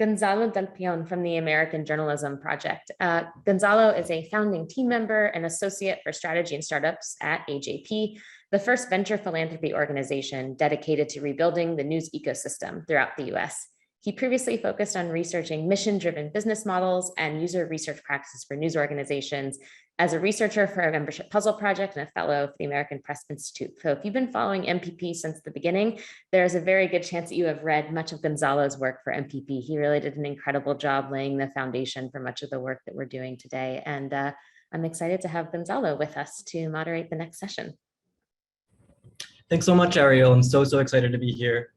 Gonzalo del Peon from the American Journalism Project. Gonzalo is a founding team member and associate for strategy and startups at AJP, the first venture philanthropy organization dedicated to rebuilding the news ecosystem throughout the US. He previously focused on researching mission-driven business models and user research practices for news organizations as a researcher for a membership puzzle project and a fellow for the American Press Institute. So if you've been following MPP since the beginning, there's a very good chance that you have read much of Gonzalo's work for MPP. He really did an incredible job laying the foundation for much of the work that we're doing today. And I'm excited to have Gonzalo with us to moderate the next session. Thanks so much, Ariel. I'm so excited to be here.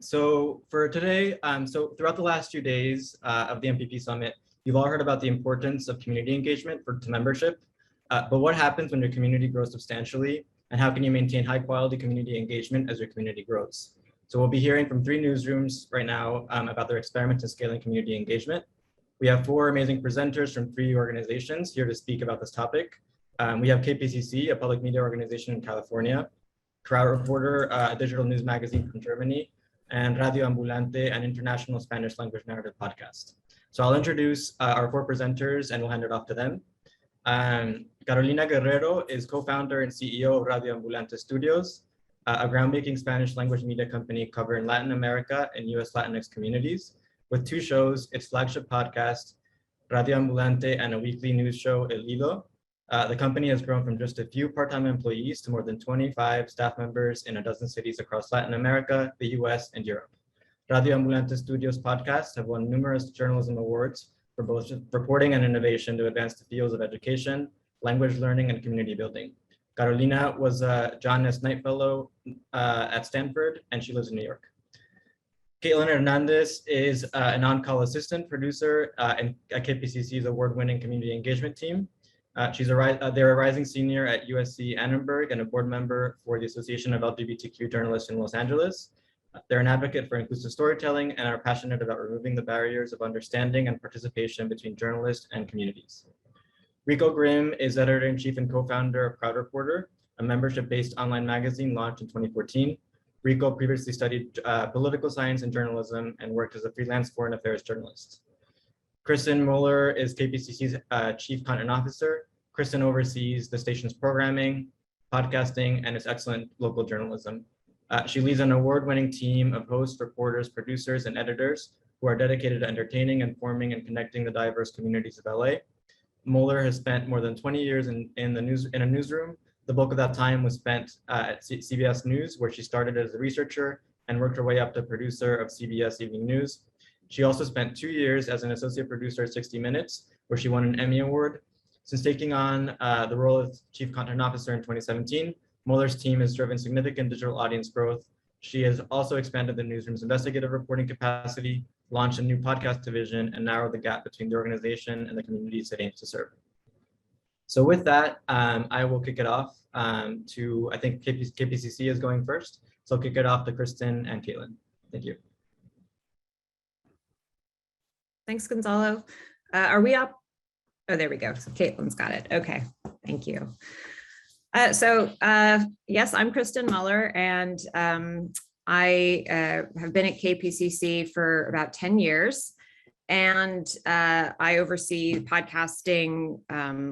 So for today, so throughout the last 2 days of the MPP Summit, you've all heard about the importance of community engagement to membership, but what happens when your community grows substantially, and how can you maintain high quality community engagement as your community grows? So we'll be hearing from 3 newsrooms right now about their experiments in scaling community engagement. We have 4 amazing presenters from 3 organizations here to speak about this topic. We have KPCC, a public media organization in California, Krautreporter, a digital news magazine from Germany, and Radio Ambulante, an international Spanish language narrative podcast. So I'll introduce our 4 presenters and we'll hand it off to them. Carolina Guerrero is co-founder and CEO of Radio Ambulante Studios, a groundbreaking Spanish language media company covering Latin America and US Latinx communities, with 2 shows, its flagship podcast, Radio Ambulante, and a weekly news show, El Hilo. The company has grown from just a few part-time employees to more than 25 staff members in a dozen cities across Latin America, the US, and Europe. Radio Ambulante Studios podcasts have won numerous journalism awards for both reporting and innovation to advance the fields of education, language learning, and community building. Carolina was a John S. Knight Fellow at Stanford, and she lives in New York. Caitlin Hernández is an on-call assistant producer at KPCC's award-winning community engagement team. They're a rising senior at USC Annenberg and a board member for the Association of LGBTQ Journalists in Los Angeles. They're an advocate for inclusive storytelling and are passionate about removing the barriers of understanding and participation between journalists and communities. Rico Grimm is editor-in-chief and co-founder of Krautreporter, a membership-based online magazine launched in 2014. Rico previously studied political science and journalism and worked as a freelance foreign affairs journalist. Kristen Muller is KPCC's Chief Content Officer. Kristen oversees the station's programming, podcasting, and its excellent local journalism. She leads an award-winning team of hosts, reporters, producers, and editors who are dedicated to entertaining, informing, and connecting the diverse communities of LA. Muller has spent more than 20 years in a newsroom. The bulk of that time was spent at CBS News, where she started as a researcher and worked her way up to producer of CBS Evening News. She also spent 2 years as an associate producer at 60 Minutes, where she won an Emmy Award. Since taking on the role of Chief Content Officer in 2017, Muller's team has driven significant digital audience growth. She has also expanded the newsroom's investigative reporting capacity, launched a new podcast division, and narrowed the gap between the organization and the communities it aims to serve. So with that, I will kick it off I think KPCC is going first. So I'll kick it off to Kristen and Caitlin. Thank you. Thanks, Gonzalo. Are we up? Oh, there we go. So Caitlin's got it. Okay, thank you. Yes, I'm Kristen Muller, and I have been at KPCC for about 10 years, and I oversee podcasting,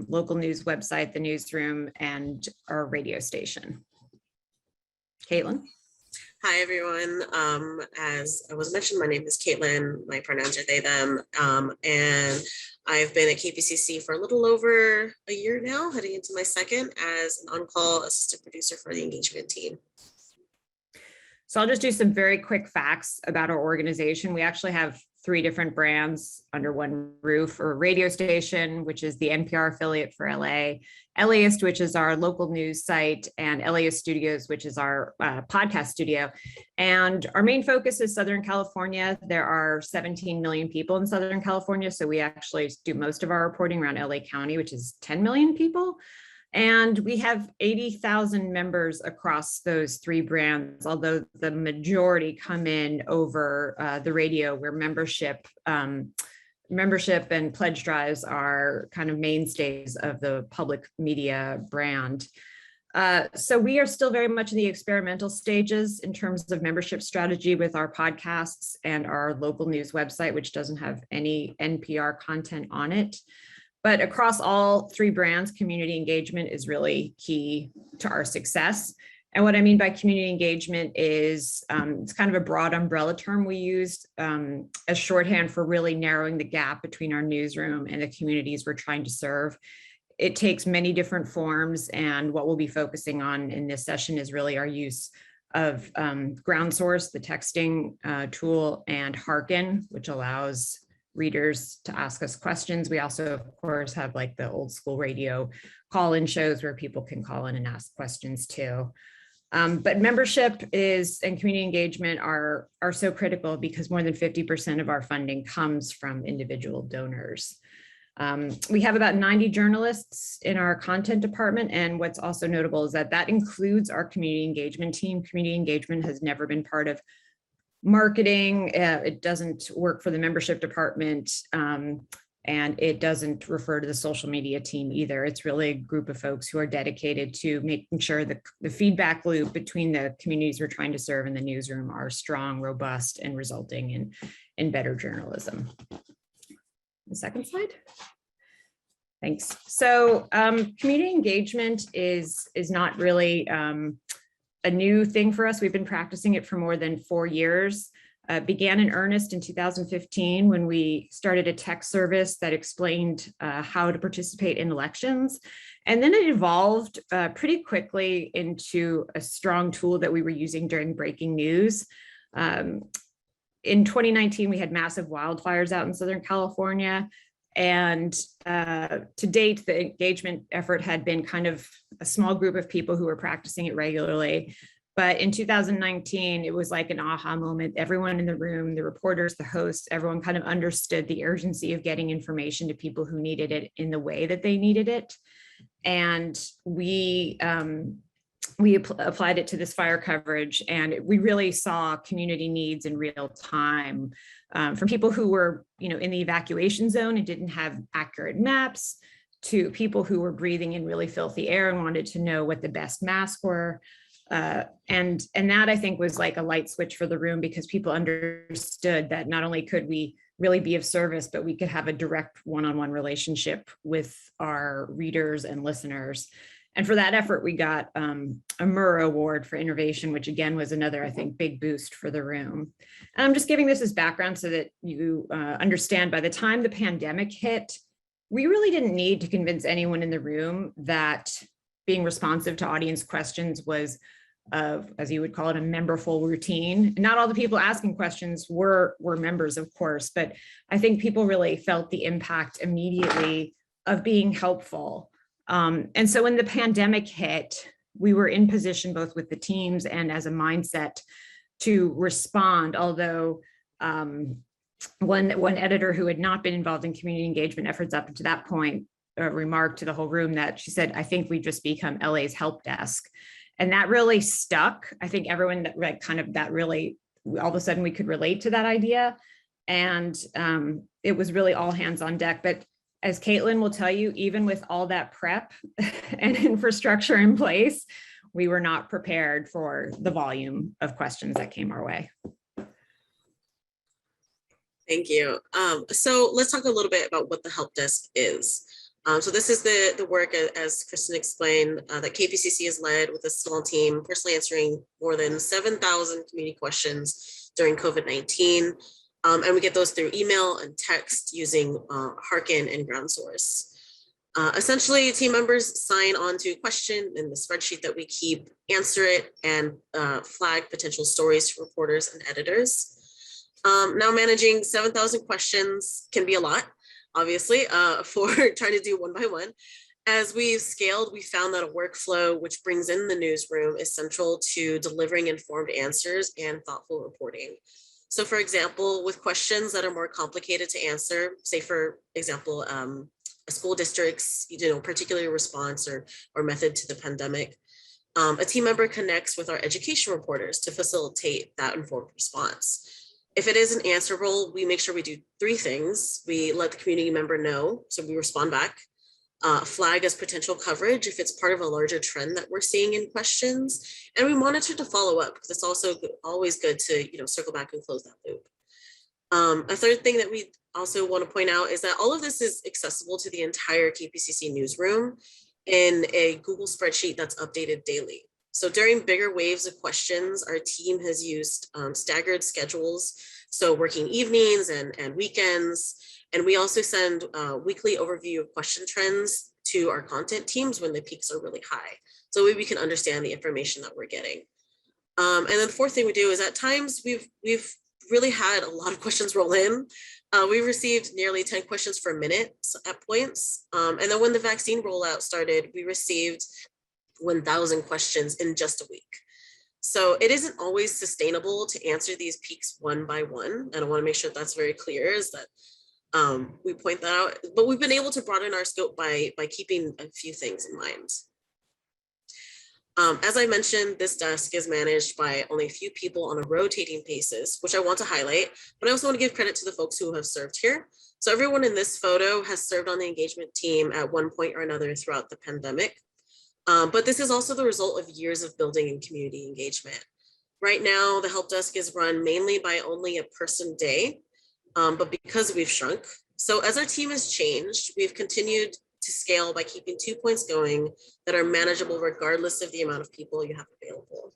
local news website, the Newsroom, and our radio station. Caitlin. Hi, everyone. As was mentioned, my name is Caitlin. My pronouns are they, them. And I've been at KPCC for a little over a year now, heading into my second as an on-call assistant producer for the engagement team. So I'll just do some very quick facts about our organization. We actually have 3 different brands under one roof: or radio station, which is the NPR affiliate for LA, LAist, which is our local news site, and LAist Studios, which is our podcast studio. And our main focus is Southern California. There are 17 million people in Southern California, so we actually do most of our reporting around LA County, which is 10 million people. And we have 80,000 members across those 3 brands, although the majority come in over the radio, where membership and pledge drives are kind of mainstays of the public media brand. So we are still very much in the experimental stages in terms of membership strategy with our podcasts and our local news website, which doesn't have any NPR content on it. But across all three brands, community engagement is really key to our success. And what I mean by community engagement is it's kind of a broad umbrella term we used as shorthand for really narrowing the gap between our newsroom and the communities we're trying to serve. It takes many different forms, and what we'll be focusing on in this session is really our use of Ground Source, the texting tool, and Hearken, which allows readers to ask us questions. We also, of course, have like the old school radio call-in shows where people can call in and ask questions too. But membership and community engagement are so critical because more than 50% of our funding comes from individual donors. We have about 90 journalists in our content department, and what's also notable is that includes our community engagement team. Community engagement has never been part of marketing. It doesn't work for the membership department, and it doesn't refer to the social media team either. It's really a group of folks who are dedicated to making sure the feedback loop between the communities we're trying to serve and the newsroom are strong, robust, and resulting in better journalism. The second slide. Thanks. So community engagement is not really a new thing for us. We've been practicing it for more than 4 years. Began in earnest in 2015 when we started a tech service that explained how to participate in elections. And then it evolved pretty quickly into a strong tool that we were using during breaking news. In 2019, we had massive wildfires out in Southern California. And to date, the engagement effort had been kind of a small group of people who were practicing it regularly. But in 2019, it was like an aha moment. Everyone in the room, the reporters, the hosts, everyone kind of understood the urgency of getting information to people who needed it in the way that they needed it. And we applied it to this fire coverage, and we really saw community needs in real time from people who were, in the evacuation zone and didn't have accurate maps, to people who were breathing in really filthy air and wanted to know what the best masks were. And that, I think, was like a light switch for the room, because people understood that not only could we really be of service, but we could have a direct one-on-one relationship with our readers and listeners. And for that effort, we got a Murrah Award for innovation, which again was another, I think, big boost for the room. And I'm just giving this as background so that you understand, by the time the pandemic hit, we really didn't need to convince anyone in the room that being responsive to audience questions was, as you would call it, a memberful routine. Not all the people asking questions were members, of course, but I think people really felt the impact immediately of being helpful. And so when the pandemic hit, we were in position both with the teams and as a mindset to respond, although one editor who had not been involved in community engagement efforts up to that point remarked to the whole room that she said, "I think we've just become LA's help desk." And that really stuck. I think everyone that read that really, all of a sudden we could relate to that idea. And it was really all hands on deck. But as Caitlin will tell you, even with all that prep and infrastructure in place, we were not prepared for the volume of questions that came our way. Thank you. So let's talk a little bit about what the help desk is. So this is the work, as Kristen explained, that KPCC has led with a small team, personally answering more than 7,000 community questions during COVID-19. And we get those through email and text using Hearken and Ground Source. Essentially, team members sign on to a question in the spreadsheet that we keep, answer it, and flag potential stories to reporters and editors. Now, managing 7,000 questions can be a lot, obviously, for trying to do one by one. As we've scaled, we found that a workflow which brings in the newsroom is central to delivering informed answers and thoughtful reporting. So for example, with questions that are more complicated to answer, say for example, a school district's particular response or method to the pandemic, a team member connects with our education reporters to facilitate that informed response. If it is an answerable, we make sure we do 3 things. We let the community member know, so we respond back. flag as potential coverage if it's part of a larger trend that we're seeing in questions. And we monitor to follow up because it's also always good to circle back and close that loop. A third thing that we also want to point out is that all of this is accessible to the entire KPCC newsroom in a Google spreadsheet that's updated daily. So during bigger waves of questions, our team has used staggered schedules, so working evenings and weekends. And we also send a weekly overview of question trends to our content teams when the peaks are really high. So we can understand the information that we're getting. And then the fourth thing we do is at times we've really had a lot of questions roll in. We received nearly 10 questions per minute at points. And then when the vaccine rollout started, we received 1,000 questions in just a week. So it isn't always sustainable to answer these peaks one by one. And I want to make sure that's very clear, is that we point that out, but we've been able to broaden our scope by keeping a few things in mind. As I mentioned, this desk is managed by only a few people on a rotating basis, which I want to highlight, but I also want to give credit to the folks who have served here. So everyone in this photo has served on the engagement team at one point or another throughout the pandemic. But this is also the result of years of building and community engagement. Right now, the help desk is run mainly by only a person day, but because we've shrunk. So as our team has changed, we've continued to scale by keeping 2 points going that are manageable regardless of the amount of people you have available.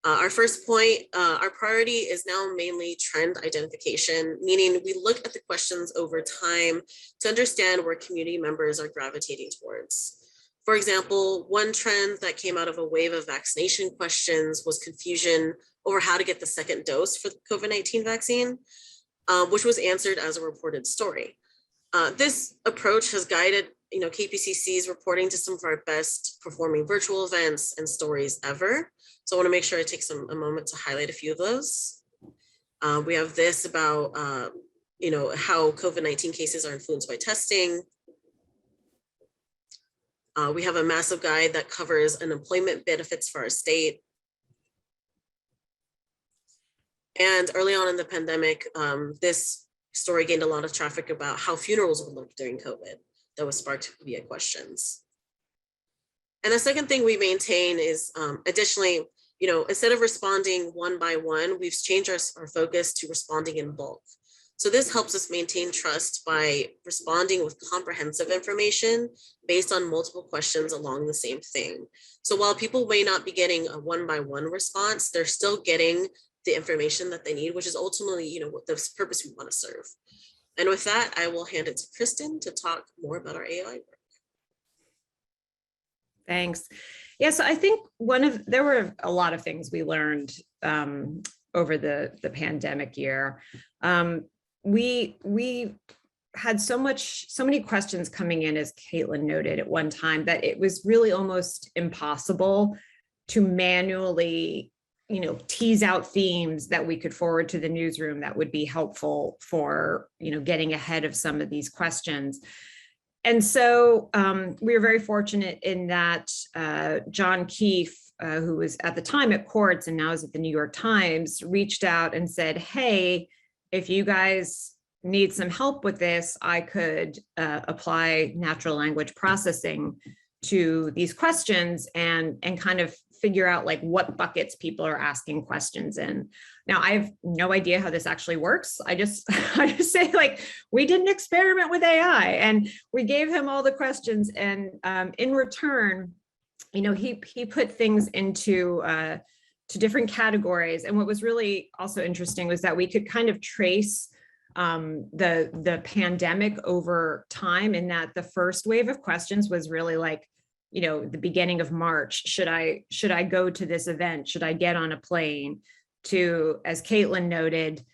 Our first point, our priority is now mainly trend identification, meaning we look at the questions over time to understand where community members are gravitating towards. For example, one trend that came out of a wave of vaccination questions was confusion over how to get the second dose for the COVID-19 vaccine, which was answered as a reported story. This approach has guided KPCC's reporting to some of our best performing virtual events and stories ever. So I want to make sure I take a moment to highlight a few of those. We have this about how COVID-19 cases are influenced by testing. We have a massive guide that covers unemployment benefits for our state. And early on in the pandemic, this story gained a lot of traffic about how funerals would look during COVID that was sparked via questions. And the second thing we maintain is additionally, instead of responding one by one, we've changed our focus to responding in bulk. So this helps us maintain trust by responding with comprehensive information based on multiple questions along the same thing. So while people may not be getting a one-by-one response, they're still getting the information that they need, which is ultimately, what the purpose we want to serve. And with that, I will hand it to Kristen to talk more about our AI work. Thanks. Yeah, so I think there were a lot of things we learned over the pandemic year. We had so many questions coming in, as Caitlin noted at one time, that it was really almost impossible to manually, tease out themes that we could forward to the newsroom that would be helpful for, getting ahead of some of these questions. And so we were very fortunate in that John Keefe, who was at the time at Quartz and now is at the New York Times, reached out and said, hey, if you guys need some help with this, I could apply natural language processing to these questions and kind of figure out like what buckets people are asking questions in. Now, I have no idea how this actually works. I just say, like, we did an experiment with AI and we gave him all the questions, and in return, he put things into to different categories. And what was really also interesting was that we could kind of trace the pandemic over time, in that the first wave of questions was really like, the beginning of March. Should I go to this event? Should I get on a plane? To, as Caitlin noted,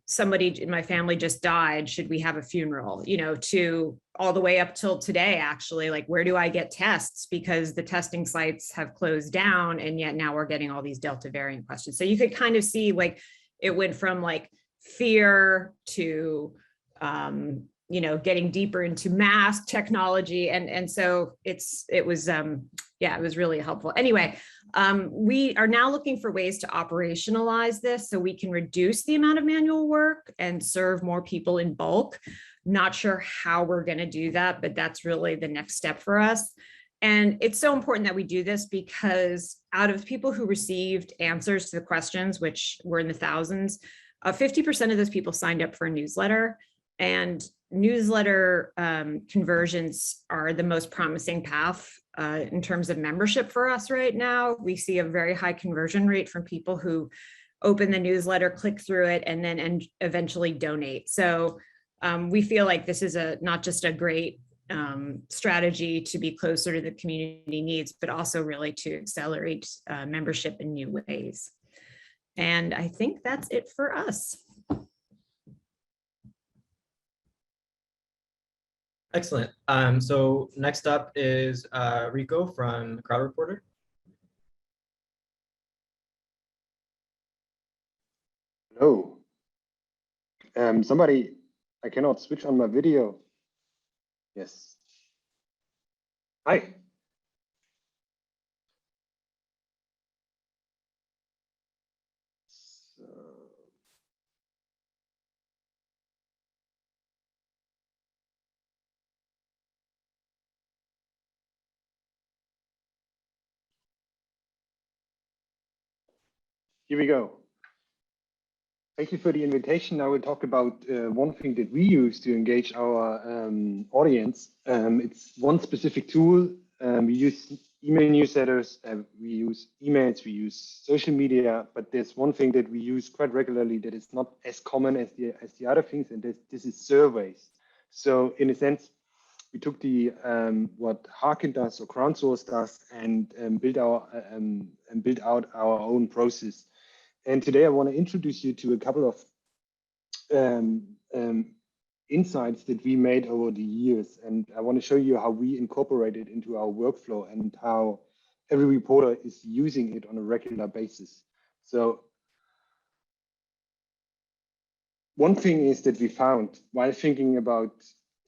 somebody in my family just died. Should we have a funeral? To all the way up till today, actually, like, where do I get tests? Because the testing sites have closed down, and yet now we're getting all these Delta variant questions. So you could kind of see, like, it went from like fear to getting deeper into mask technology. And so it was really helpful. Anyway, we are now looking for ways to operationalize this so we can reduce the amount of manual work and serve more people in bulk. Not sure how we're going to do that, but that's really the next step for us. And it's so important that we do this because out of people who received answers to the questions, which were in the thousands, 50% of those people signed up for a newsletter. And newsletter conversions are the most promising path in terms of membership for us right now. We see a very high conversion rate from people who open the newsletter, click through it, and then eventually donate. So we feel like this is not just a great strategy to be closer to the community needs, but also really to accelerate membership in new ways. And I think that's it for us. Excellent. So next up is Rico from Krautreporter. Hello. Somebody, I cannot switch on my video. Yes. Hi. Here we go. Thank you for the invitation. I will talk about one thing that we use to engage our audience. It's one specific tool. We use email newsletters, we use emails, we use social media, but there's one thing that we use quite regularly that is not as common as the other things, and this is surveys. So in a sense, we took the what Harkin does or crowdsource does and build out our own process. And today I want to introduce you to a couple of insights that we made over the years. And I want to show you how we incorporate it into our workflow and how every reporter is using it on a regular basis. So one thing is that we found while thinking about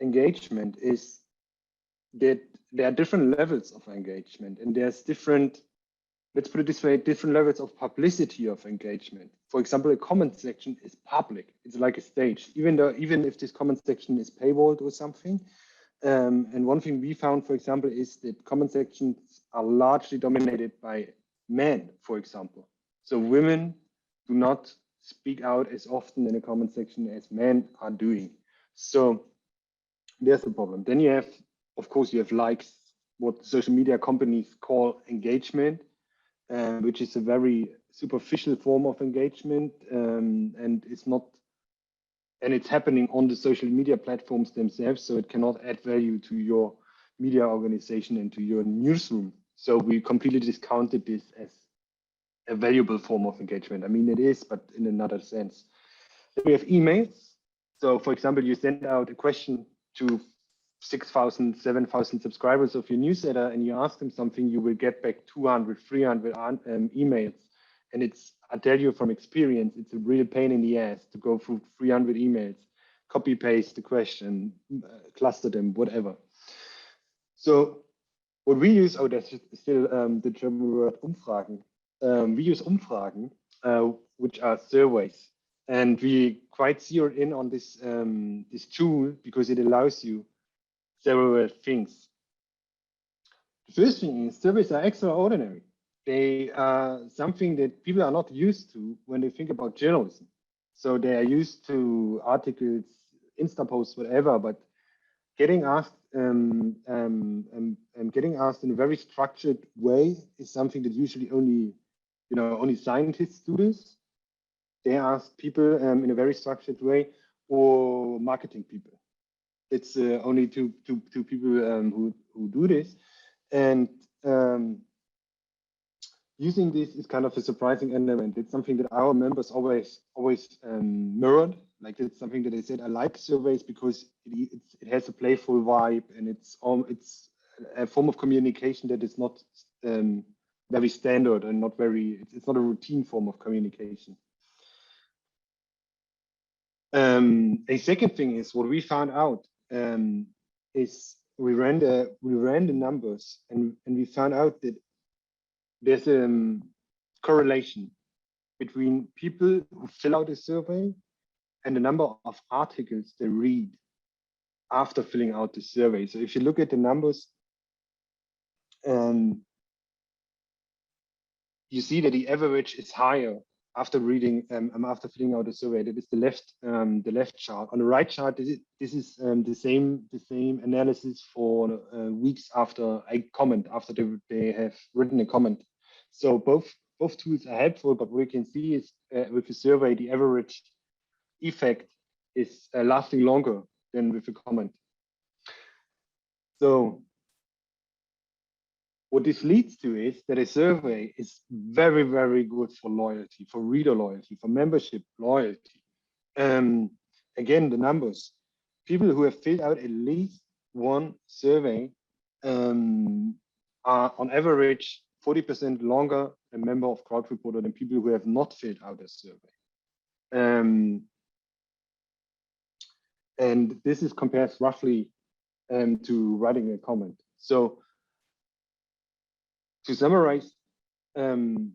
engagement is that there are different levels of engagement, and there's different, let's put it this way, different levels of publicity of engagement. For example, a comment section is public. It's like a stage, even if this comment section is paywalled or something. And one thing we found, for example, is that comment sections are largely dominated by men, for example. So women do not speak out as often in a comment section as men are doing. So there's the problem. Then you have, of course, you have likes, what social media companies call engagement, which is a very superficial form of engagement, and it's happening on the social media platforms themselves, so it cannot add value to your media organization and to your newsroom. So we completely discounted this as a valuable form of engagement. I mean, it is, but in another sense. Then we have emails. So for example, you send out a question to 6,000, 7,000 subscribers of your newsletter and you ask them something, you will get back 200, 300 emails. And I tell you from experience, it's a real pain in the ass to go through 300 emails, copy paste the question, cluster them, whatever. So what we use, oh, that's still the German word Umfragen. We use Umfragen, which are surveys. And we quite zeroed in on this, this tool because it allows you several things. The first thing is surveys are extraordinary. They are something that people are not used to when they think about journalism. So they are used to articles, Insta posts, whatever, but getting asked getting asked in a very structured way is something that usually only scientists do this. They ask people in a very structured way, or marketing people. It's only two people who do this, and using this is kind of a surprising element. It's something that our members always mirrored. Like, it's something that they said, I like surveys because it has a playful vibe, and it's a form of communication that is not very standard and not very. It's not a routine form of communication. A second thing is what we found out is we ran the numbers and we found out that there's a correlation between people who fill out a survey and the number of articles they read after filling out the survey. So if you look at the numbers, you see that the average is higher after reading, after filling out the survey. That is the left chart. On the right chart, this is the same analysis for weeks after a comment, after they have written a comment. So both tools are helpful, but what we can see is with the survey, the average effect is lasting longer than with a comment. So what this leads to is that a survey is very, very good for loyalty, for reader loyalty, for membership loyalty. Again, the numbers. People who have filled out at least one survey are on average 40% longer a member of Krautreporter than people who have not filled out a survey. And this is compares roughly to writing a comment. So to summarize, in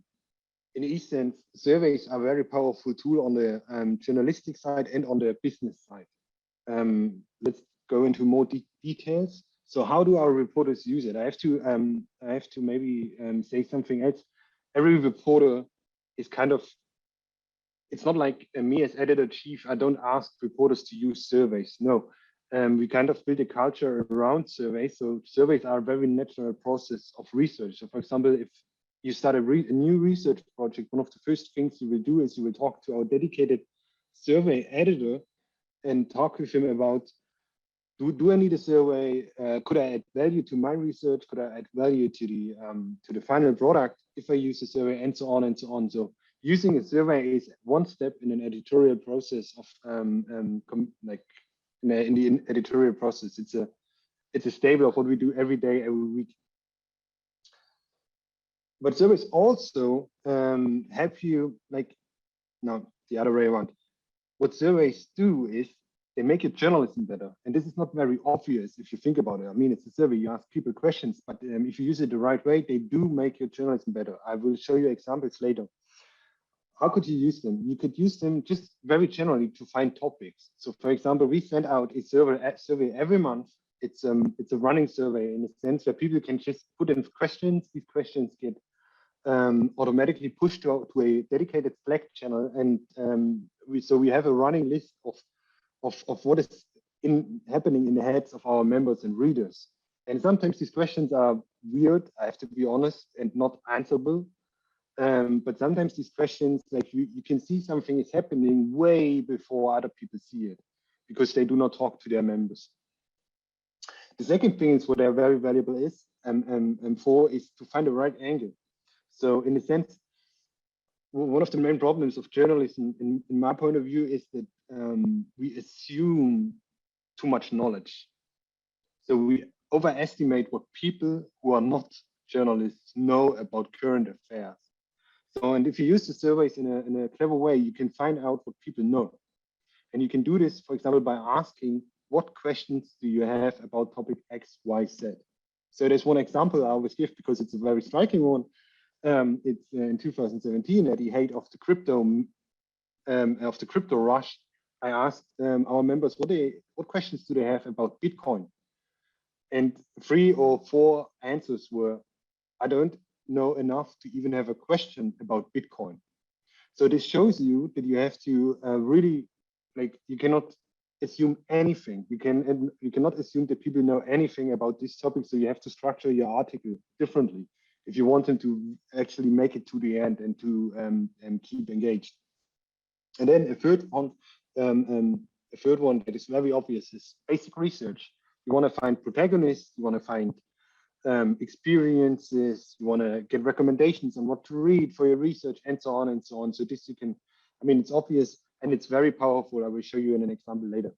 essence, surveys are a very powerful tool on the journalistic side and on the business side. Let's go into more details. So how do our reporters use it? I have to maybe say something else. Every reporter is kind of, it's not like me as editor-in-chief, I don't ask reporters to use surveys. No, we kind of build a culture around surveys. So surveys are a very natural process of research. So for example, if you start a new research project, one of the first things you will do is you will talk to our dedicated survey editor and talk with him about, do I need a survey? Could I add value to my research? Could I add value to the final product if I use a survey, and so on and so on. So using a survey is one step in an editorial process of like in the editorial process. It's a staple of what we do every day, every week. But surveys also help you, like, no, the other way around. What surveys do is they make your journalism better. And this is not very obvious if you think about it. I mean, it's a survey, you ask people questions, but if you use it the right way, they do make your journalism better. I will show you examples later. How could you use them? You could use them just very generally to find topics. So for example, we send out a survey every month. It's a running survey in a sense where people can just put in questions. These questions get automatically pushed to a dedicated Slack channel. And we have a running list of what is happening in the heads of our members and readers. And sometimes these questions are weird, I have to be honest, and not answerable. But sometimes these questions, like you can see something is happening way before other people see it, because they do not talk to their members. The second thing is what they're very valuable is, and for is to find the right angle. So in a sense, one of the main problems of journalism, in my point of view, is that we assume too much knowledge. So we overestimate what people who are not journalists know about current affairs. So, and if you use the surveys in a clever way, you can find out what people know. And you can do this, for example, by asking, what questions do you have about topic X, Y, Z? So there's one example I always give because it's a very striking one. It's in 2017 at the height of the crypto rush. I asked our members what questions do they have about Bitcoin, and 3 or 4 answers were, I don't know enough to even have a question about Bitcoin. So this shows you that you have to really, like, you cannot assume anything. You cannot assume that people know anything about this topic. So you have to structure your article differently if you want them to actually make it to the end and to keep engaged. And then a third one that is very obvious is basic research. You want to find protagonists, you want to find experiences, you want to get recommendations on what to read for your research, and so on and so on. So this you can, I mean, it's obvious and it's very powerful. I will show you in an example later.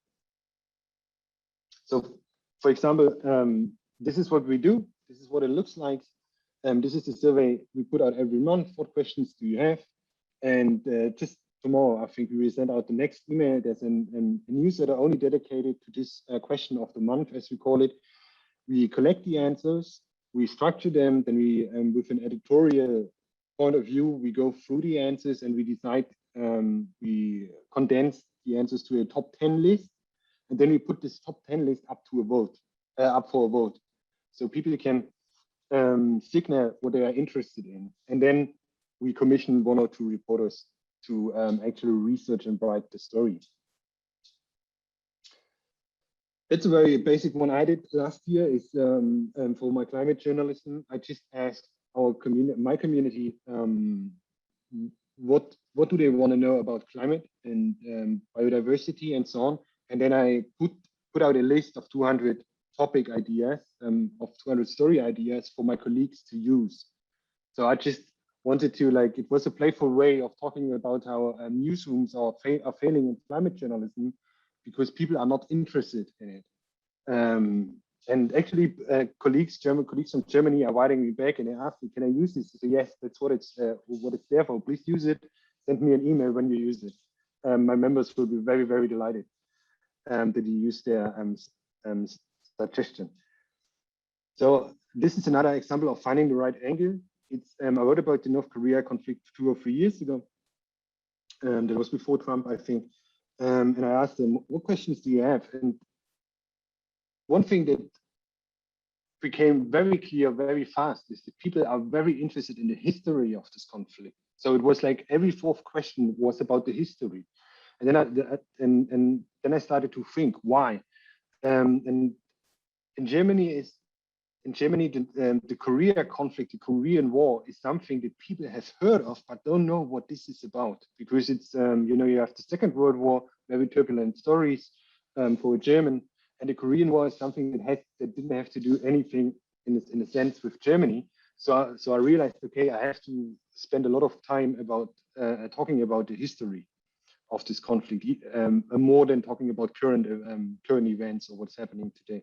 So for example, this is what we do. This is what it looks like. This is the survey we put out every month. What questions do you have? And just tomorrow, I think we will send out the next email. There's a newsletter only dedicated to this question of the month, as we call it. We collect the answers, we structure them, then we, with an editorial point of view, we go through the answers and we decide, we condense the answers to a top 10 list. And then we put this top 10 list up to a vote, up for a vote. So people can signal what they are interested in. And then we commission 1 or 2 reporters to actually research and write the story. It's a very basic one I did last year is for my climate journalism. I just asked our community, my community, what do they want to know about climate and biodiversity and so on. And then I put out a list of 200 topic ideas, of 200 story ideas for my colleagues to use. So I just wanted to, like, it was a playful way of talking about how newsrooms are failing in climate journalism because people are not interested in it. And actually, German colleagues from Germany are writing me back and they ask me, can I use this? I say, yes, that's what it's there for. Please use it. Send me an email when you use it. My members will be very, very delighted that you use their suggestion. So this is another example of finding the right angle. It's I wrote about the North Korea conflict 2 or 3 years ago. That was before Trump, I think. And I asked them, what questions do you have? And one thing that became very clear very fast is that people are very interested in the history of this conflict. So it was like every 4th question was about the history. And then I started to think why. And in Germany, the Korea conflict, the Korean War, is something that people have heard of but don't know what this is about, because it's you have the Second World War, very turbulent stories for a German, and the Korean War is something that didn't have to do anything in a sense with Germany. So I realized, okay, I have to spend a lot of time about talking about the history of this conflict, more than talking about current events or what's happening today.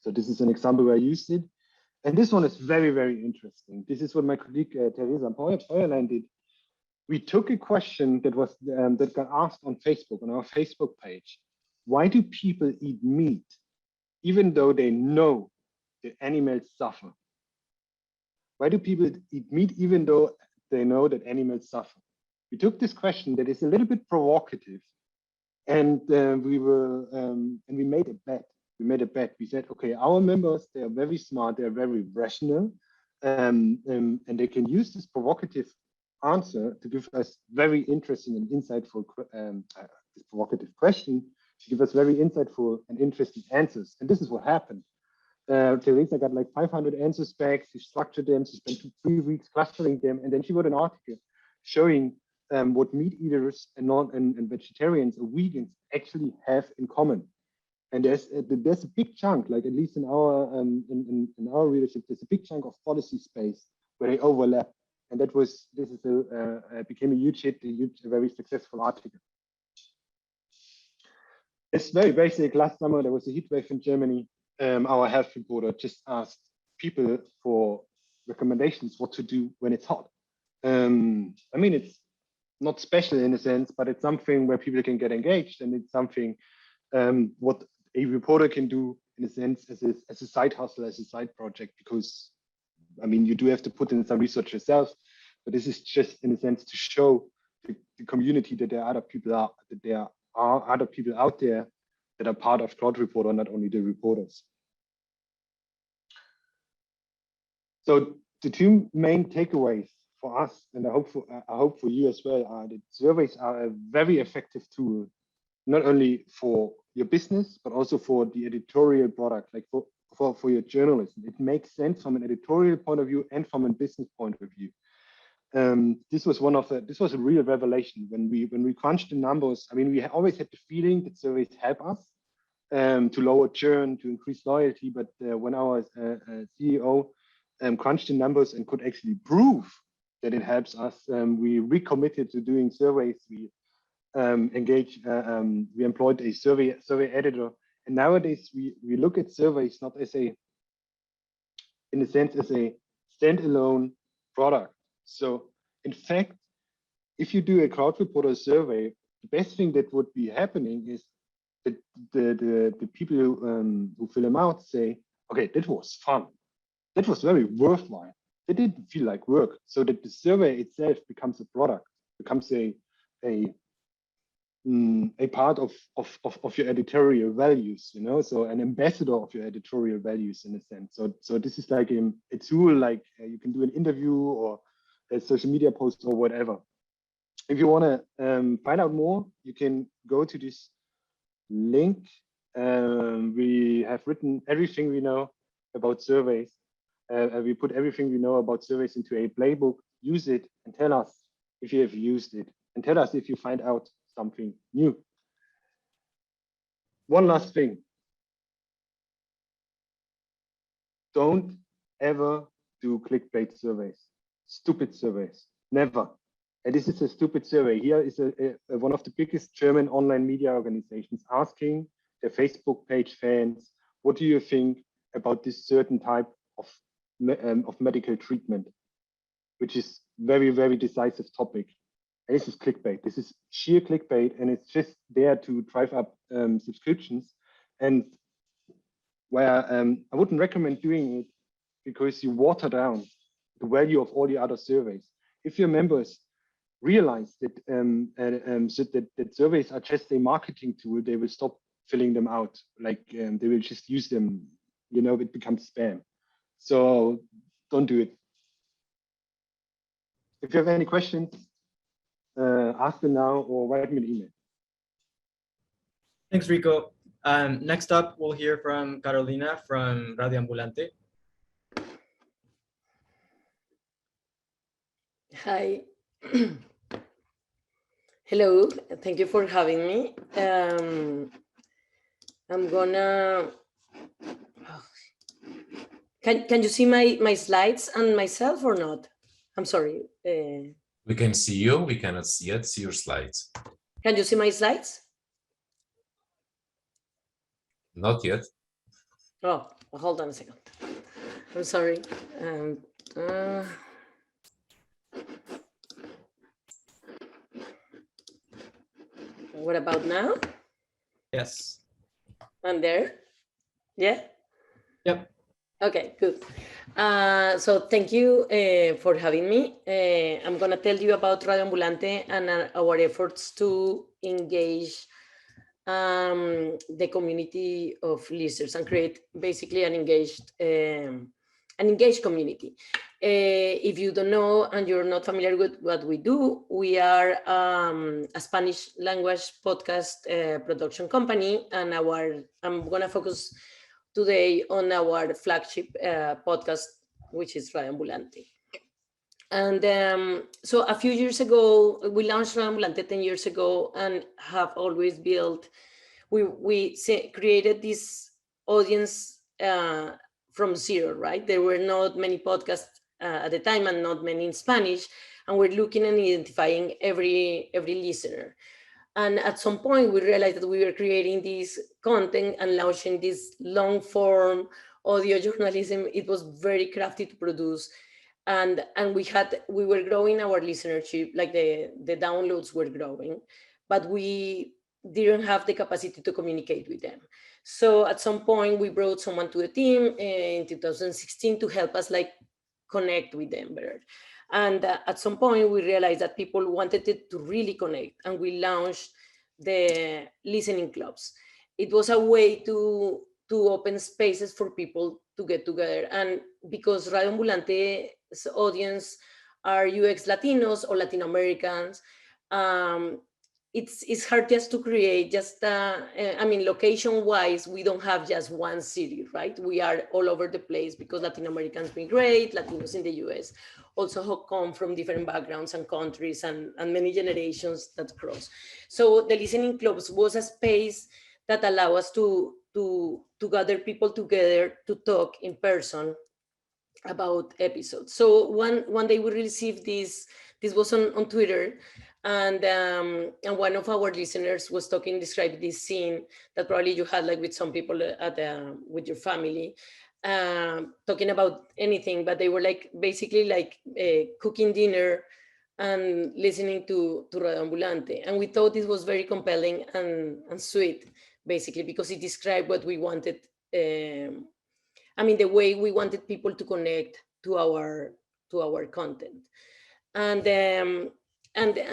So this is an example where I used it. And this one is very, very interesting. This is what my colleague Teresa Peuerlein did. We took a question that was that got asked on Facebook, on our Facebook page. Why do people eat meat, even though they know that animals suffer? Why do people eat meat, even though they know that animals suffer? We took this question that is a little bit provocative, and we made a bet. We said, okay, our members, they are very smart, they are very rational, and they can use this provocative answer to give us very interesting and insightful, this provocative question to give us very insightful and interesting answers. And this is what happened. Teresa got like 500 answers back. She structured them. She spent 2-3 weeks clustering them, and then she wrote an article showing what meat eaters and vegetarians or vegans actually have in common. And there's a big chunk, like at least in our readership, there's a big chunk of policy space where they overlap. And became a huge hit, a very successful article. It's very basic. Last summer there was a heat wave in Germany. Our health reporter just asked people for recommendations what to do when it's hot. I mean, it's not special in a sense, but it's something where people can get engaged, and it's something what a reporter can do in a sense as a side hustle, as a side project, because I mean, you do have to put in some research yourself, but this is just in a sense to show the community that there are other people out there that are part of Krautreporter, not only the reporters. So the 2 main takeaways for us, and I hope for you as well, are that surveys are a very effective tool, not only for your business, but also for the editorial product, like for your journalism. It makes sense from an editorial point of view and from a business point of view. This was a real revelation when we crunched the numbers. I mean, we always had the feeling that surveys help us to lower churn, to increase loyalty. But when our CEO crunched the numbers and could actually prove that it helps us, we recommitted to doing surveys. We we employed a survey editor, and nowadays we look at surveys not as in a sense as a standalone product. So in fact, if you do a Krautreporter survey, the best thing that would be happening is that the people who fill them out say, okay, that was fun. That was very worthwhile. That didn't feel like work. So that the survey itself becomes a product, becomes a part of your editorial values, you know, so an ambassador of your editorial values in a sense. So this is like a tool, like you can do an interview or a social media post or whatever. If you want to find out more, you can go to this link. We have written everything we know about surveys. We put everything we know about surveys into a playbook. Use it and tell us if you have used it, and tell us if you find out something new. One last thing. Don't ever do clickbait surveys, stupid surveys, never. And this is a stupid survey. Here is one of the biggest German online media organizations asking their Facebook page fans, what do you think about this certain type of medical treatment, which is very, very decisive topic. And this is clickbait. This is sheer clickbait, and it's just there to drive up subscriptions. And where I wouldn't recommend doing it, because you water down the value of all the other surveys. If your members realize that that surveys are just a marketing tool, they will stop filling them out. Like they will just use them. You know, it becomes spam. So don't do it. If you have any questions, ask them now or write me an email. Thanks, Rico. Next up, we'll hear from Carolina from Radio Ambulante. Hi. Hello, thank you for having me. I'm gonna, can you see my slides and myself or not? I'm sorry. We can see you, we cannot yet see your slides. Can you see my slides? Not yet. Oh, hold on a second. I'm sorry. What about now? Yes. I'm there? Yeah? Yep. Okay, good. So thank you for having me. I'm going to tell you about Radio Ambulante and our efforts to engage the community of listeners and create basically an engaged community. If you don't know and you're not familiar with what we do, we are a Spanish language podcast production company, and I'm going to focus today on our flagship podcast, which is Radio Ambulante. And so a few years ago, we launched Radio Ambulante 10 years ago and have always built, we created this audience from zero, right? There were not many podcasts at the time and not many in Spanish, and we're looking and identifying every listener. And at some point, we realized that we were creating this content and launching this long form audio journalism. It was very crafty to produce. And we were growing our listenership, like the downloads were growing, but we didn't have the capacity to communicate with them. So at some point, we brought someone to the team in 2016 to help us like connect with them better. And at some point, we realized that people wanted to really connect, and we launched the listening clubs. It was a way to open spaces for people to get together. And because Radio Ambulante's audience are UX Latinos or Latin Americans, it's hard just to create location-wise, we don't have just one city, right? We are all over the place because Latin Americans migrate, Latinos in the US also come from different backgrounds and countries and many generations that cross. So the listening clubs was a space that allow us to gather people together to talk in person about episodes. So one day we received this was on Twitter, and one of our listeners was describing this scene that probably you had like with some people with your family, talking about anything, but they were like basically like cooking dinner and listening to Radio Ambulante. And we thought it was very compelling and sweet, basically, because it described what we wanted. The way we wanted people to connect to our content. And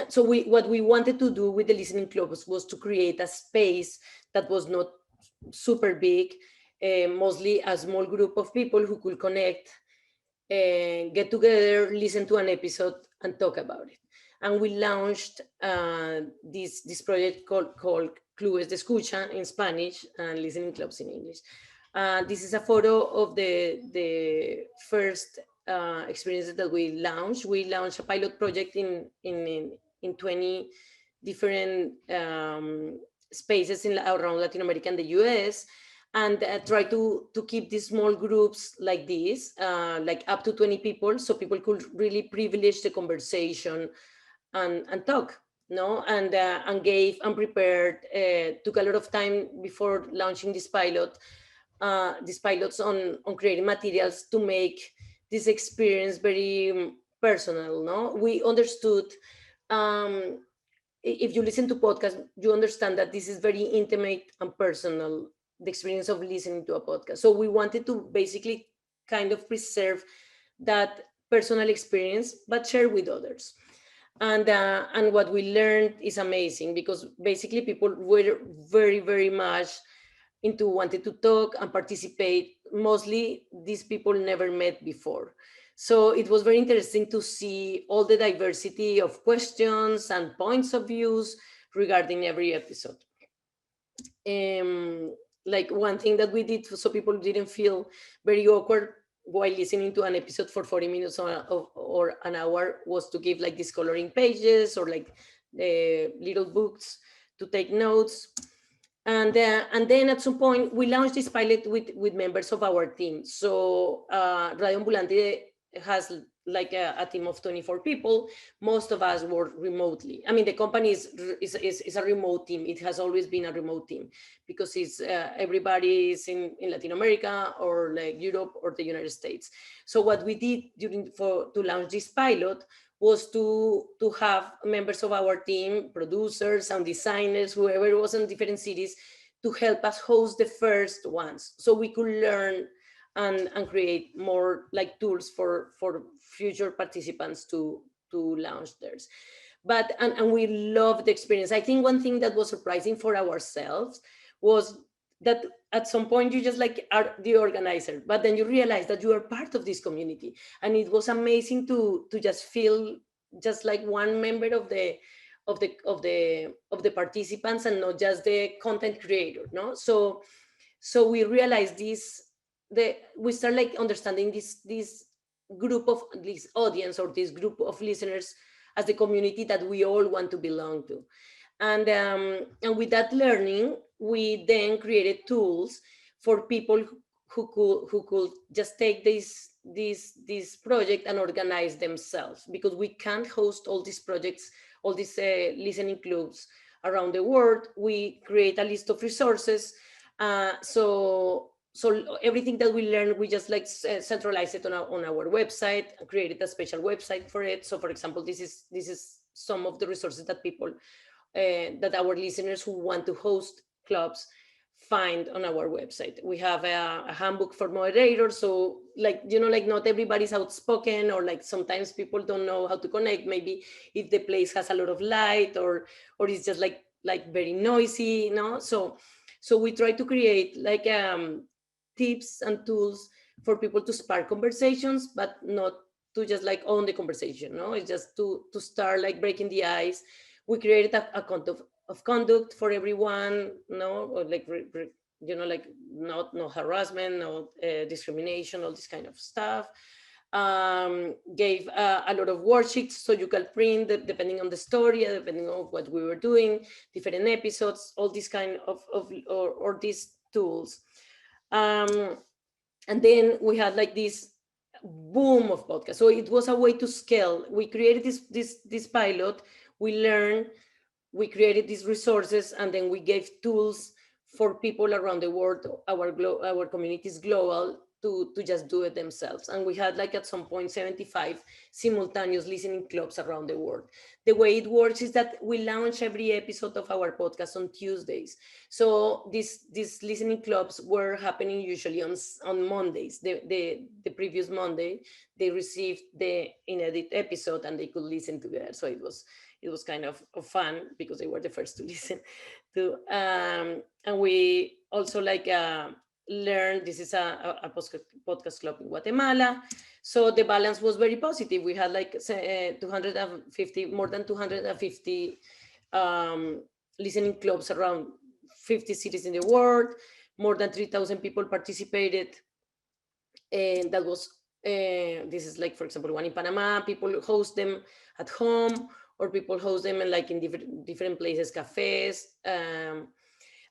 so what we wanted to do with the listening clubs was to create a space that was not super big, mostly a small group of people who could connect, get together, listen to an episode, and talk about it. And we launched this project called Clubes de Escucha in Spanish and Listening Clubs in English. This is a photo of the first experiences that we launched. We launched a pilot project in 20 different spaces around Latin America and the US, and try to keep these small groups like this, like up to 20 people, so people could really privilege the conversation and talk, no? And gave and prepared, took a lot of time before launching these pilots on creating materials to make this experience very personal, no? We understood, if you listen to podcasts, you understand that this is very intimate and personal, the experience of listening to a podcast. So we wanted to basically kind of preserve that personal experience, but share with others. And what we learned is amazing, because basically people were very, very much into wanting to talk and participate. Mostly these people never met before. So it was very interesting to see all the diversity of questions and points of views regarding every episode. Like one thing that we did so people didn't feel very awkward while listening to an episode for 40 minutes or an hour was to give like these coloring pages or like little books to take notes. And then at some point we launched this pilot with members of our team. So Radio Ambulante has like a team of 24 people. Most of us work remotely. I mean, the company is a remote team. It has always been a remote team because it's everybody is in Latin America or like Europe or the United States. So what we did to launch this pilot was to have members of our team, producers, sound designers, whoever was in different cities, to help us host the first ones, so we could learn and create more like tools for future participants to launch theirs. But and we love the experience. I think one thing that was surprising for ourselves was that at some point you just like are the organizer, but then you realize that you are part of this community, and it was amazing to just feel just like one member of the participants and not just the content creator, no? So we realized we start like understanding this group of this audience or this group of listeners as the community that we all want to belong to. And with that learning, we then created tools for people who could just take this project and organize themselves, because we can't host all these projects, all these listening clubs around the world. We create a list of resources. So everything that we learn, we just like centralize it on our website and created a special website for it. So for example, this is some of the resources that people, that our listeners who want to host clubs find on our website. We have a handbook for moderators. So like, like not everybody's outspoken, or like sometimes people don't know how to connect. Maybe if the place has a lot of light or it's just like very noisy, So we try to create like tips and tools for people to spark conversations, but not to just like own the conversation, It's just to start like breaking the ice. We created a code of conduct for everyone, or like, like no harassment, no discrimination, all this kind of stuff. Gave a lot of worksheets so you can print depending on the story, depending on what we were doing, different episodes, all these kind of or these tools. And then we had like this boom of podcasts. So it was a way to scale. We created this pilot, we learned, we created these resources, and then we gave tools for people around the world. Our community is global, to just do it themselves. And we had like at some point 75 simultaneous listening clubs around the world. The way it works is that we launch every episode of our podcast on Tuesdays. So these listening clubs were happening usually on Mondays. The previous Monday, they received the inedit episode and they could listen together. So it was kind of fun because they were the first to listen to. And we also like learned, this is a podcast club in Guatemala. So the balance was very positive. We had like 250, more than 250 listening clubs around 50 cities in the world. More than 3,000 people participated. And that was, this is like, for example, one in Panama, people host them at home, or people host them in different places, cafes.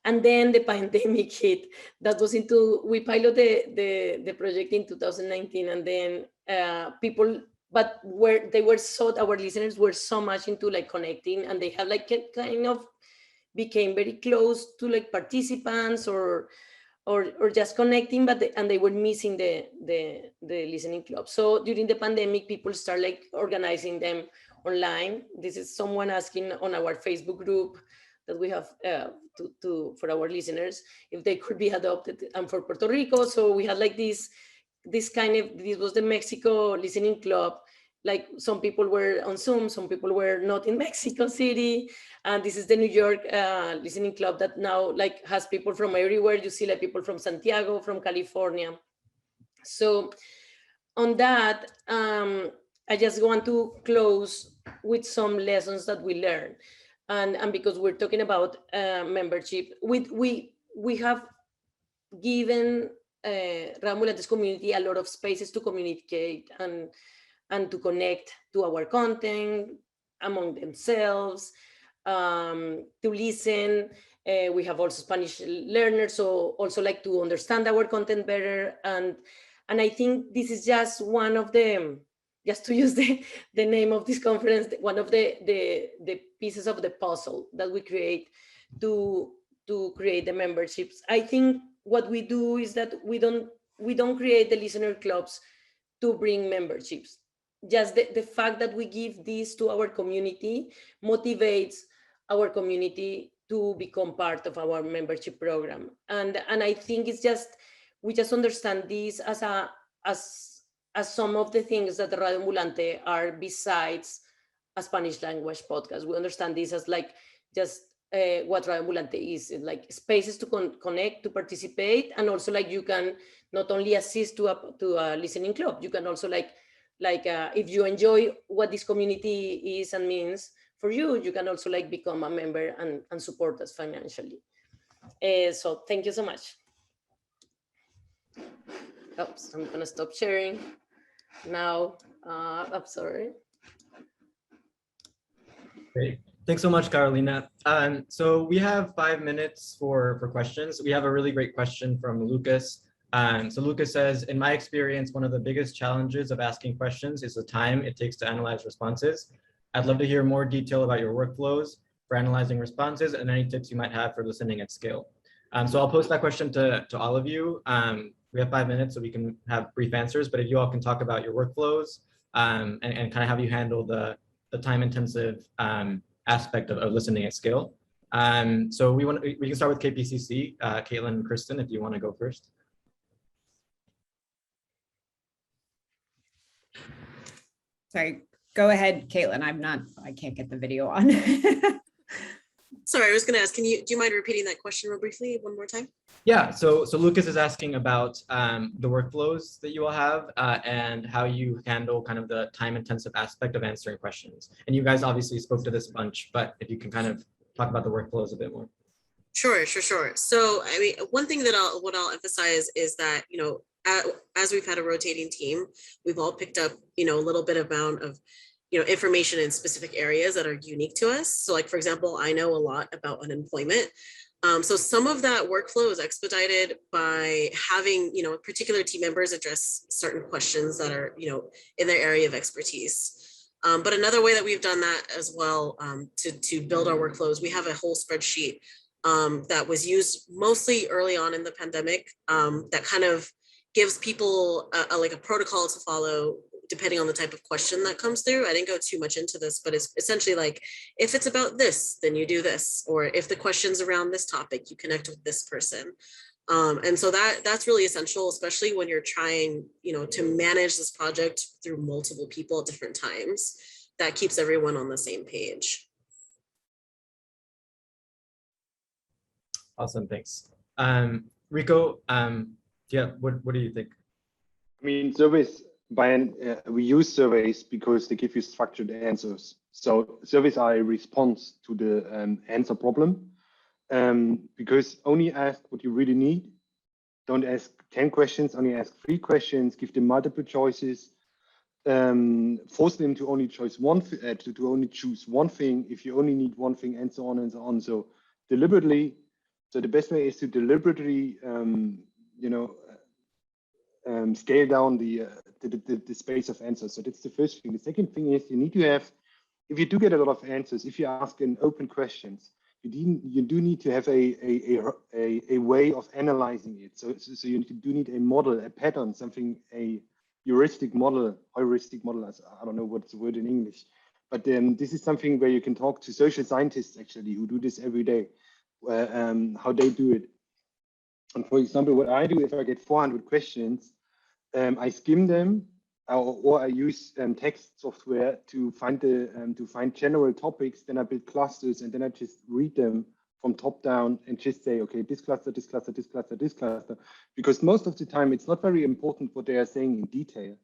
And then the pandemic hit. That was we piloted the project in 2019, and then people, but our listeners were so much into like connecting, and they have like kind of became very close to like participants or just connecting, and they were missing the listening club. So during the pandemic, people start like organizing them online. This is someone asking on our Facebook group that we have for our listeners if they could be adopted, and for Puerto Rico. So we had like this was the Mexico listening club. Like some people were on Zoom, some people were not in Mexico City. And this is the New York listening club that now like has people from everywhere. You see like people from Santiago, from California. So on that, I just want to close with some lessons that we learned. And because we're talking about membership, we have given Radio Ambulante's community a lot of spaces to communicate and to connect to our content among themselves, to listen. We have also Spanish learners, so also like to understand our content better. And I think this is just one of the, just to use the name of this conference, one of the pieces of the puzzle that we create to create the memberships. I think what we do is that we don't create the listener clubs to bring memberships. Just the fact that we give this to our community motivates our community to become part of our membership program. And I think it's just, we just understand this as some of the things that Radio Ambulante are besides a Spanish language podcast. We understand this as like just what Radio Ambulante is, like spaces to connect, to participate, and also like you can not only assist to a listening club, you can also like if you enjoy what this community is and means for you, you can also like become a member and support us financially. So thank you so much. Oops, I'm gonna stop sharing now. I'm sorry. Great. Thanks so much, Carolina. So we have 5 minutes for questions. We have a really great question from Lucas. So Lucas says, in my experience, one of the biggest challenges of asking questions is the time it takes to analyze responses. I'd love to hear more detail about your workflows for analyzing responses and any tips you might have for listening at scale. So I'll post that question to all of you. We have 5 minutes, so we can have brief answers, but if you all can talk about your workflows and kind of how you handle the time-intensive aspect of listening at scale. So we can start with KPCC. Caitlin and Kristen, if you want to go first. Sorry, go ahead, Caitlin. I can't get the video on. Sorry, I was going to ask, do you mind repeating that question real briefly one more time? Yeah, so Lucas is asking about the workflows that you all have and how you handle kind of the time-intensive aspect of answering questions. And you guys obviously spoke to this a bunch, but if you can kind of talk about the workflows a bit more. Sure. So, I mean, one thing that I'll emphasize is that, as we've had a rotating team, we've all picked up, a little bit amount of, information in specific areas that are unique to us. So like, for example, I know a lot about unemployment. So some of that workflow is expedited by having, particular team members address certain questions that are, in their area of expertise. But another way that we've done that as well to build our workflows, we have a whole spreadsheet that was used mostly early on in the pandemic that kind of gives people like a protocol to follow depending on the type of question that comes through. I didn't go too much into this, but it's essentially like, if it's about this, then you do this, or if the question's around this topic, you connect with this person. And so that's really essential, especially when you're trying, to manage this project through multiple people at different times. That keeps everyone on the same page. Awesome, thanks. Rico, yeah, what do you think? I mean, surveys, we use surveys because they give you structured answers. So surveys are a response to the answer problem, because only ask what you really need. Don't ask 10 questions, only ask 3 questions, give them multiple choices, force them to only choose one thing if you only need one thing, and so on and so on. So deliberately, so the best way is to deliberately, scale down the space of answers. So that's the first thing. The second thing is you need to have, if you do get a lot of answers, if you ask an open questions, you do need to have a way of analyzing it. So you do need a model, a pattern, something, a heuristic model. I don't know what's the word in English, but this is something where you can talk to social scientists actually who do this every day, how they do it. And for example, what I do if I get 400 questions, I skim them, or I use text software to find general topics. Then I build clusters, and then I just read them from top down and just say, okay, this cluster, this cluster, this cluster, this cluster. Because most of the time, it's not very important what they are saying in detail,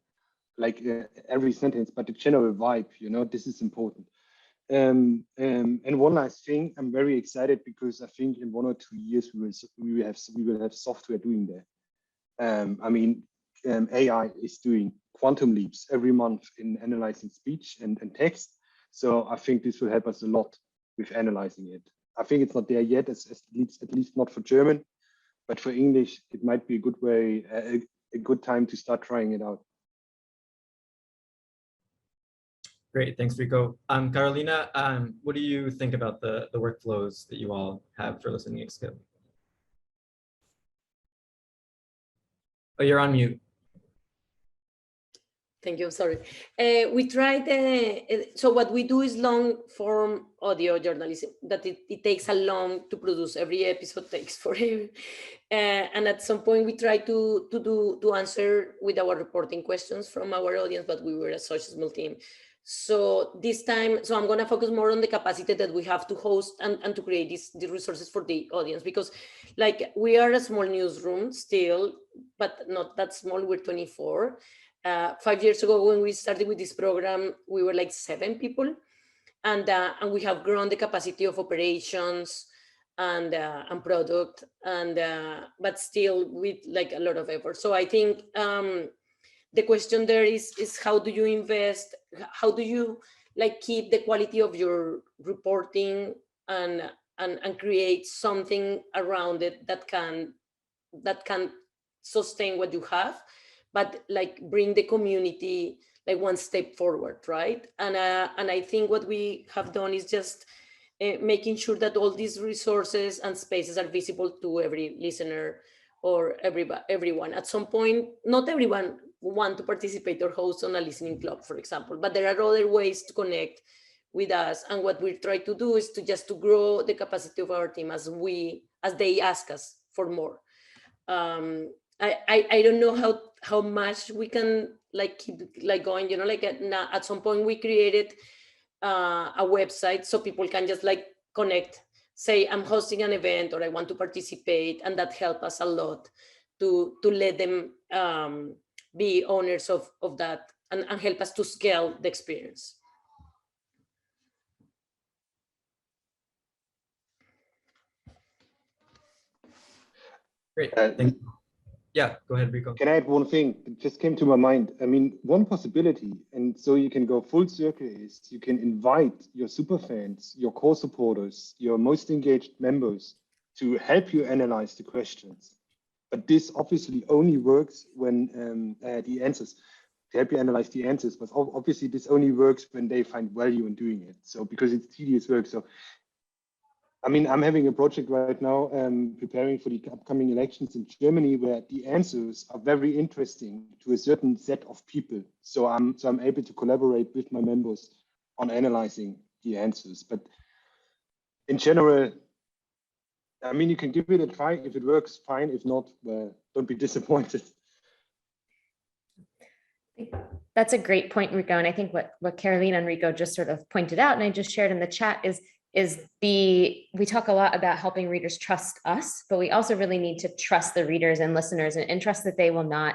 like every sentence, but the general vibe. This is important. And one last thing, I'm very excited because I think in 1 or 2 years we will have software doing that. AI is doing quantum leaps every month in analyzing speech and text. So I think this will help us a lot with analyzing it. I think it's not there yet, at least not for German, but for English, it might be a good way, a good time to start trying it out. Great, thanks, Rico. Carolina, what do you think about the workflows that you all have for listening and skill? Oh, you're on mute. Thank you, sorry. We tried, so what we do is long form audio journalism, that it takes a long to produce. Every episode takes forever. And at some point we try to answer with our reporting questions from our audience, but we were such a small team. So this time, I'm gonna focus more on the capacity that we have to host and to create these resources for the audience, because like we are a small newsroom still, but not that small, we're 24. 5 years ago, when we started with this program, we were like 7 people, and we have grown the capacity of operations and product, but still with like a lot of effort. So I think the question there is how do you invest? How do you like keep the quality of your reporting and create something around it that can sustain what you have, but like bring the community like one step forward, right? And I think what we have done is just making sure that all these resources and spaces are visible to every listener or everyone. At some point, not everyone want to participate or host on a listening club, for example, but there are other ways to connect with us. And what we try to do is to grow the capacity of our team as they ask us for more. I don't know how much we can like keep like going, like at some point we created a website so people can just like connect, say I'm hosting an event or I want to participate, and that helped us a lot to let them be owners of that and help us to scale the experience. Great, thank you. Yeah, go ahead, Rico. Can I add one thing? It just came to my mind. I mean, one possibility, and so you can go full circle, is you can invite your super fans, your core supporters, your most engaged members to help you analyze the questions. But this obviously only works when the answers, to help you analyze the answers, but obviously this only works when they find value in doing it. So because it's tedious work. So I mean, I'm having a project right now, preparing for the upcoming elections in Germany, where the answers are very interesting to a certain set of people. So I'm able to collaborate with my members on analyzing the answers. But in general, I mean, you can give it a try. If it works, fine. If not, well, don't be disappointed. That's a great point, Rico. And I think what Carolina and Rico just sort of pointed out, and I just shared in the chat, we talk a lot about helping readers trust us, but we also really need to trust the readers and listeners and trust that they will not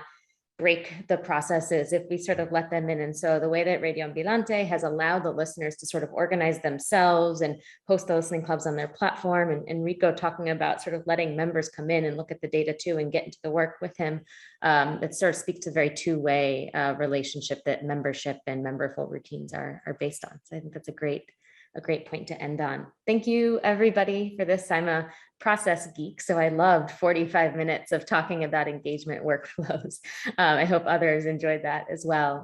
break the processes if we sort of let them in. And so the way that Radio Ambulante has allowed the listeners to sort of organize themselves and host the listening clubs on their platform, and Rico talking about sort of letting members come in and look at the data too and get into the work with him, that sort of speaks to a very two-way relationship that membership and memberful routines are based on. So I think that's a great point to end on. Thank you, everybody, for this. I'm a process geek, so I loved 45 minutes of talking about engagement workflows. I hope others enjoyed that as well.